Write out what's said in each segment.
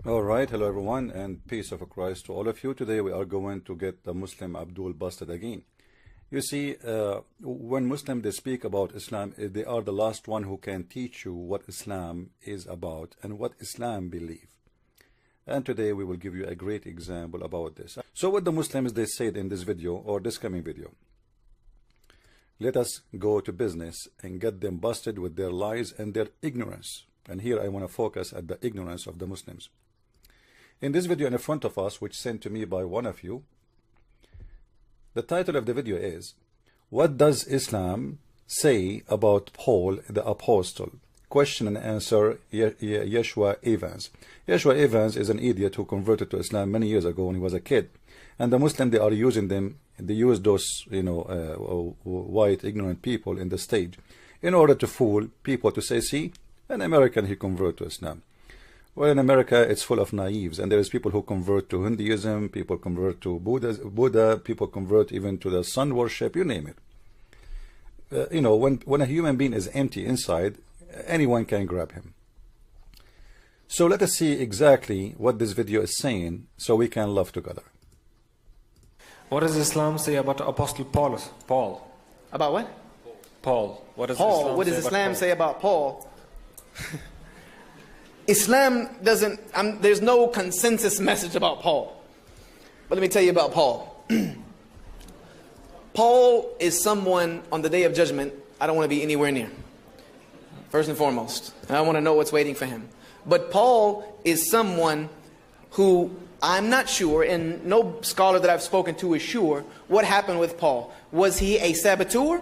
All right, hello everyone, and peace of Christ to all of you. Today we are going to get the Muslim Abdul busted again. You see, when Muslims they speak about Islam, they are the last one who can teach you what Islam is about and what Islam believe. And today we will give you a great example about this. So what the Muslims they said in this video or this coming video, let us go to business and get them busted with their lies and their ignorance. And here I want to focus at the ignorance of the Muslims. In this video in front of us, which sent to me by one of you, the title of the video is, what does Islam say about Paul the Apostle? Question and answer, Yeshua Evans. Yeshua Evans is an idiot who converted to Islam many years ago when he was a kid. And the Muslims, they are using them, they use those, white ignorant people in the stage in order to fool people to say, see, an American, he converted to Islam. Well, in America, it's full of naives, and there is people who convert to Hinduism, people convert to Buddha, people convert even to the sun worship, you name it. When a human being is empty inside, anyone can grab him. So let us see exactly what this video is saying, so we can love together. What does Islam say about Apostle Paulus? Paul. About what? Paul. What does Paul. Islam What does Islam say about Paul? Islam doesn't, there's no consensus message about Paul. But let me tell you about Paul. Paul is someone on the day of judgment I don't want to be anywhere near. First and foremost. I want to know what's waiting for him. But Paul is someone who I'm not sure, and no scholar that I've spoken to is sure, what happened with Paul. Was he a saboteur?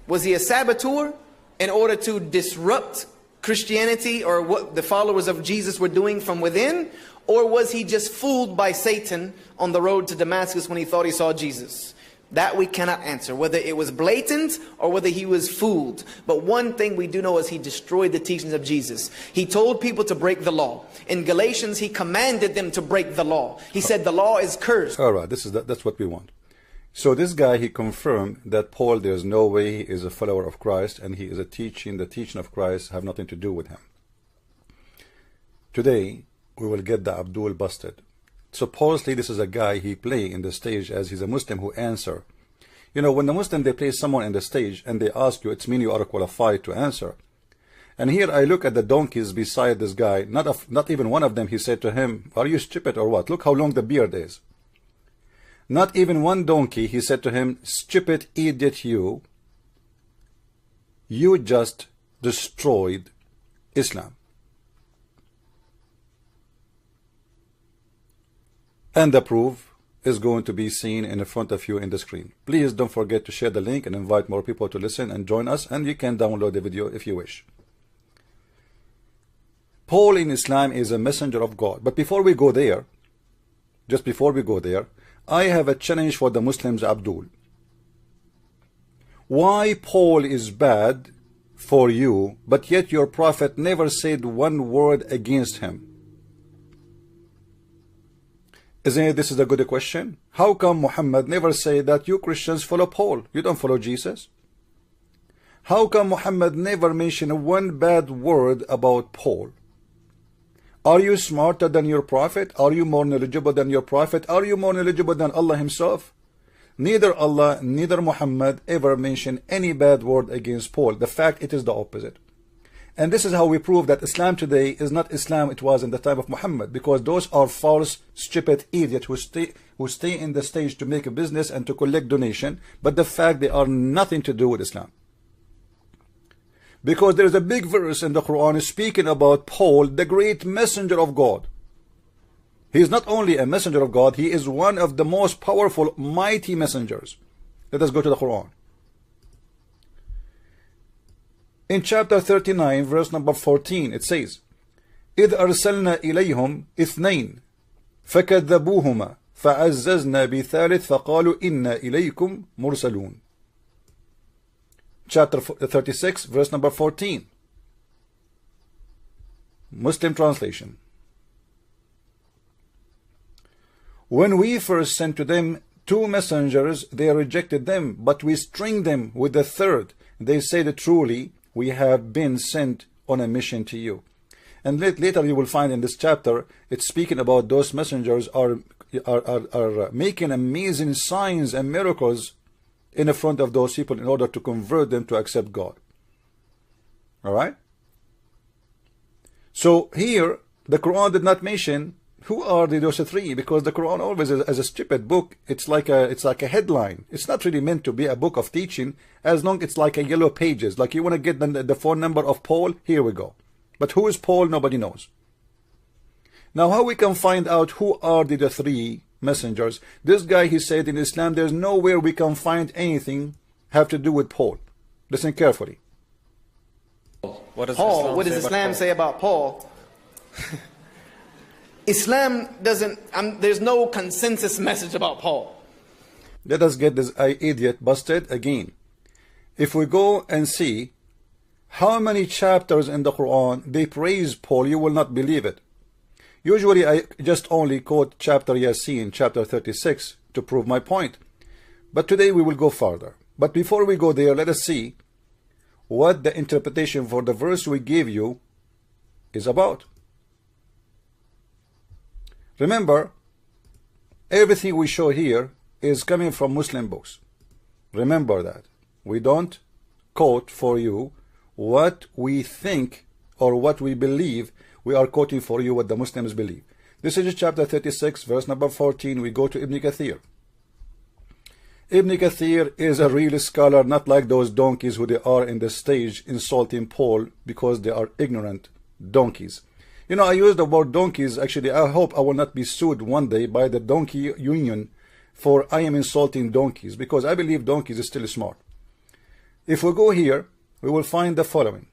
Was he a saboteur in order to disrupt Christianity or what the followers of Jesus were doing from within? Or was he just fooled by Satan on the road to Damascus when he thought he saw Jesus? That we cannot answer, whether it was blatant or whether he was fooled. But one thing we do know is he destroyed the teachings of Jesus. He told people to break the law. In Galatians, he commanded them to break the law. He said the law is cursed. All right, that's what we want. So this guy, he confirmed that Paul, there's no way he is a follower of Christ, and he is the teaching of Christ have nothing to do with him. Today, we will get the Abdul busted. Supposedly, this is a guy he play in the stage as he's a Muslim who answer. When the Muslim, they play someone in the stage and they ask you, it's mean you are qualified to answer. And here I look at the donkeys beside this guy, not even one of them, he said to him, are you stupid or what? Look how long the beard is. Not even one donkey, he said to him, stupid idiot you just destroyed Islam. And the proof is going to be seen in front of you in the screen. Please don't forget to share the link and invite more people to listen and join us, and you can download the video if you wish. Paul in Islam is a messenger of God. But before we go there, just before we go there, I have a challenge for the Muslims, Abdul. Why Paul is bad for you, but yet your prophet never said one word against him? Isn't this is a good question? How come Muhammad never said that you Christians follow Paul, you don't follow Jesus? How come Muhammad never mentioned one bad word about Paul? Are you smarter than your prophet? Are you more knowledgeable than your prophet? Are you more knowledgeable than Allah himself? Neither Allah, neither Muhammad ever mentioned any bad word against Paul. The fact, it is the opposite. And this is how we prove that Islam today is not Islam it was in the time of Muhammad, because those are false, stupid idiots who stay in the stage to make a business and to collect donation, but the fact they are nothing to do with Islam. Because there is a big verse in the Quran speaking about Paul, the great messenger of God. He is not only a messenger of God, he is one of the most powerful, mighty messengers. Let us go to the Quran. In chapter 39, verse number 14, it says, إِذْ أَرْسَلْنَا إِلَيْهِمْ إِثْنَيْنِ فَكَذَّبُوهُمَا فَعَزَّزْنَا بِثَالِثٍ فَقَالُوا إِنَّا إِلَيْكُمْ مُرْسَلُونَ. Chapter 36, verse number 14. Muslim translation. When we first sent to them 2 messengers, they rejected them, but we stringed them with the 3rd. They said, truly, we have been sent on a mission to you. And later you will find in this chapter, it's speaking about those messengers are making amazing signs and miracles in the front of those people in order to convert them to accept God. All right? So here, the Quran did not mention who are those three, because the Quran always, as a stupid book, it's like a headline. It's not really meant to be a book of teaching, as long it's like a yellow pages. Like you want to get the phone number of Paul, here we go. But who is Paul? Nobody knows. Now, how we can find out who are the three messengers? This guy, he said in Islam, there's nowhere we can find anything have to do with Paul. Listen carefully. What does Paul, Islam what does say about Islam Paul? say about Paul? Islam doesn't, there's no consensus message about Paul. Let us get this idiot busted again. If we go and see how many chapters in the Quran they praise Paul, you will not believe it. Usually I just only quote chapter Yasin, chapter 36, to prove my point. But today we will go further. But before we go there, let us see what the interpretation for the verse we gave you is about. Remember, everything we show here is coming from Muslim books. Remember that. We don't quote for you what we think or what we believe. We are quoting for you what the Muslims believe. This is chapter 36, verse number 14. We go to Ibn Kathir. Ibn Kathir is a real scholar, not like those donkeys who they are in the stage insulting Paul because they are ignorant donkeys. You know, I use the word donkeys. Actually, I hope I will not be sued one day by the donkey union for I am insulting donkeys, because I believe donkeys is still smart. If we go here, we will find the following.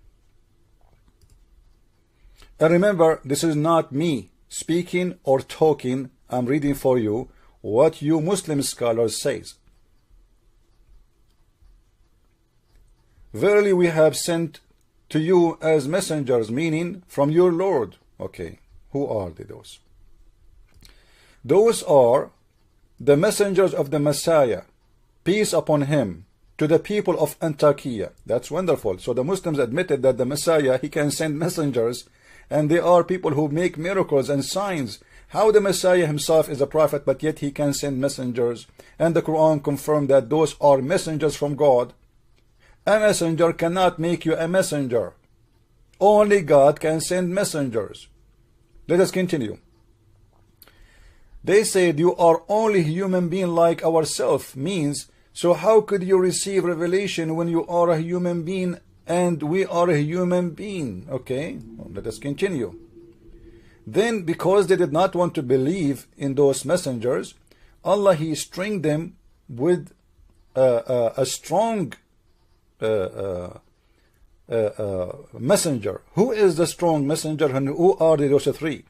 And remember, this is not me speaking or talking. I'm reading for you what you Muslim scholars says. Verily we have sent to you as messengers, meaning from your Lord. Okay, who are they, those? Those are the messengers of the Messiah, peace upon him, to the people of Antakya. That's wonderful. So the Muslims admitted that the Messiah, he can send messengers, and they are people who make miracles and signs. How the Messiah himself is a prophet, but yet he can send messengers. And the Quran confirmed that those are messengers from God. A messenger cannot make you a messenger. Only God can send messengers. Let us continue. They said, you are only human being like ourselves, means, so how could you receive revelation when you are a human being and we are a human being? Okay, well, let us continue. Then, because they did not want to believe in those messengers, Allah, he stringed them with a strong messenger. Who is the strong messenger and who are those three?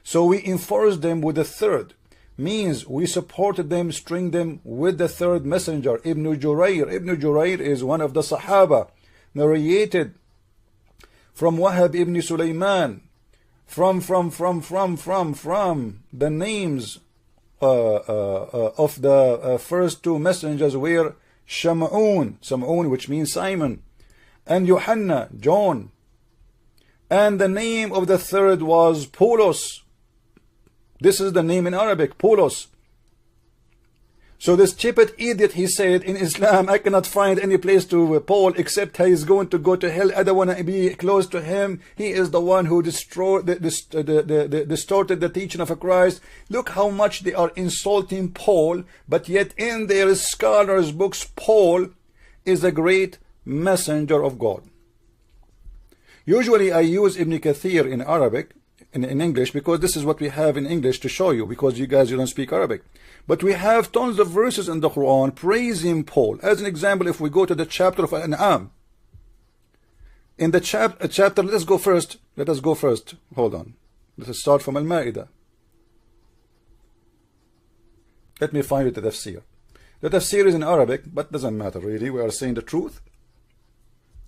So we enforced them with the third, means we supported them, string them with the third messenger, Ibn Jurayr. Ibn Jurayr is one of the Sahaba, narrated from Wahab ibn Sulaiman, from the names of the first two messengers were Shamun, which means Simon, and Yohanna, John, and the name of the third was Paulus. This is the name in Arabic, Paulus. So this stupid idiot, he said, in Islam, I cannot find any place to Paul except he is going to go to hell. I don't want to be close to him. He is the one who distorted the teaching of Christ. Look how much they are insulting Paul, but yet in their scholars' books, Paul is a great messenger of God. Usually I use Ibn Kathir in Arabic, in English, because this is what we have in English to show you, because you guys, you don't speak Arabic. But we have tons of verses in the Quran praising Paul. As an example, if we go to the chapter of An'am, in the chapter, let us go first. Hold on. Let us start from Al-Ma'idah. Let me find it, the tafsir. The tafsir is in Arabic, but doesn't matter really. We are saying the truth.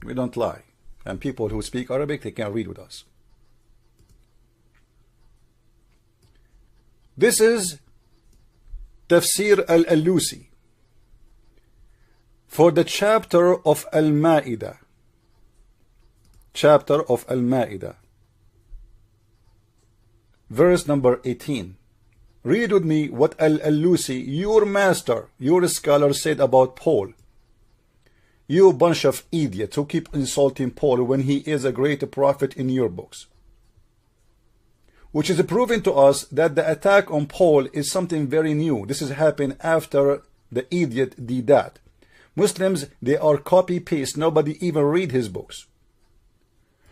We don't lie. And people who speak Arabic, they can read with us. This is Tafsir al-Alusi for the chapter of Al-Ma'idah. Chapter of Al-Ma'idah. verse number 18. Read with me what Al-Alusi, your master, your scholar, said about Paul. You bunch of idiots who keep insulting Paul when he is a great prophet in your books. Which is proving to us that the attack on Paul is something very new. This has happened after the idiot did that. Muslims, they are copy-paste. Nobody even read his books.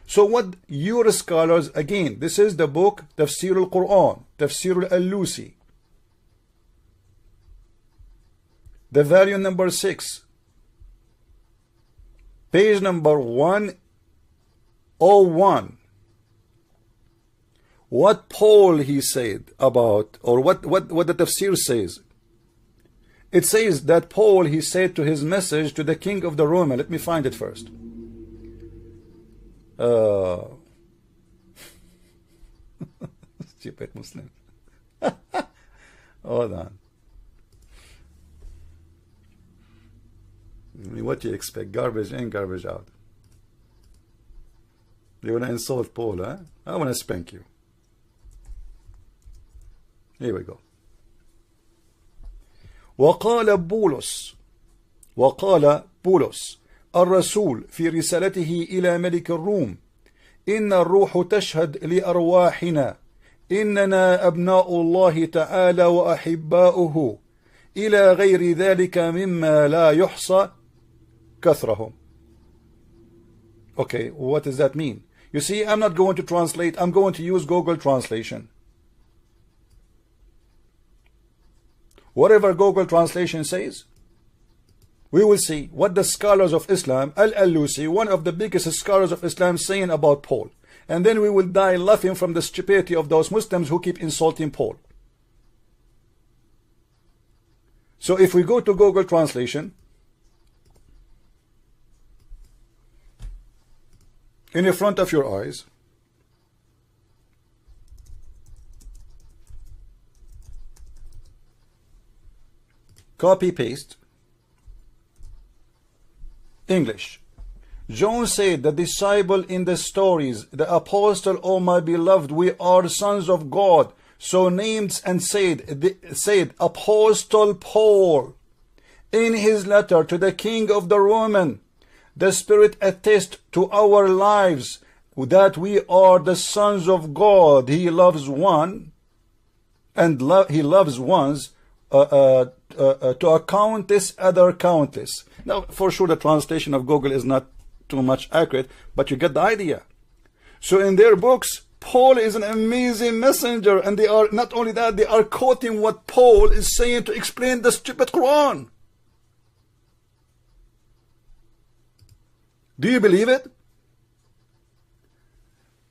So what your scholars, again, this is the book Tafsir al-Quran, Tafsir al-Alusi. The volume number 6. Page number 101. What Paul he said about, or what the Tafsir says. It says that Paul he said to his message to the king of the Roman. Let me find it first. Stupid Muslims. Hold on. I mean, what do you expect? Garbage in, garbage out. You want to insult Paul, huh? I want to spank you. Here we go. وقال بولس الرسول في رسالته إلى ملك الروم إن الروح تشهد لأرواحنا إننا أبناء الله تعالى وأحباؤه إلى غير ذلك مما لا يحصى كثرهم. Okay, what does that mean? You see, I'm not going to translate. I'm going to use Google Translation. Whatever Google Translation says, we will see what the scholars of Islam, Al-Alusi, one of the biggest scholars of Islam, saying about Paul. And then we will die laughing from the stupidity of those Muslims who keep insulting Paul. So if we go to Google Translation, in the front of your eyes, copy paste English. John said, the disciple in the stories, the apostle, oh my beloved, we are sons of God, so named, and said Apostle Paul in his letter to the king of the Roman. The Spirit attests to our lives that we are the sons of God. He loves one, and he loves ones to a countless other countless. Now, for sure, the translation of Google is not too much accurate, but you get the idea. So in their books, Paul is an amazing messenger, and they are not only that, they are quoting what Paul is saying to explain the stupid Quran. Do you believe it?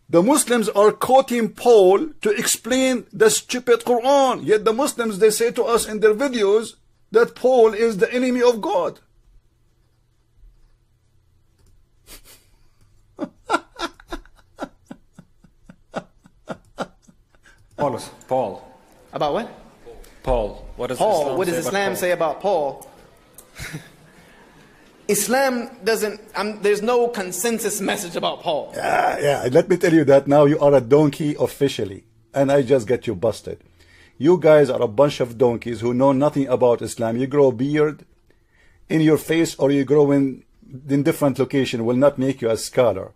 The Muslims are quoting Paul to explain the stupid Quran. Yet the Muslims, they say to us in their videos that Paul is the enemy of God. Paul. About what? Paul. What does Paul. Islam What does say Islam about say about Paul? Islam doesn't, there's no consensus message about Paul. Yeah, let me tell you that now you are a donkey officially, and I just get you busted. You guys are a bunch of donkeys who know nothing about Islam. You grow a beard in your face, or you grow in different location will not make you a scholar.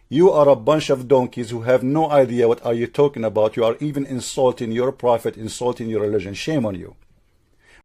You are a bunch of donkeys who have no idea what are you talking about. You are even insulting your prophet, insulting your religion. Shame on you.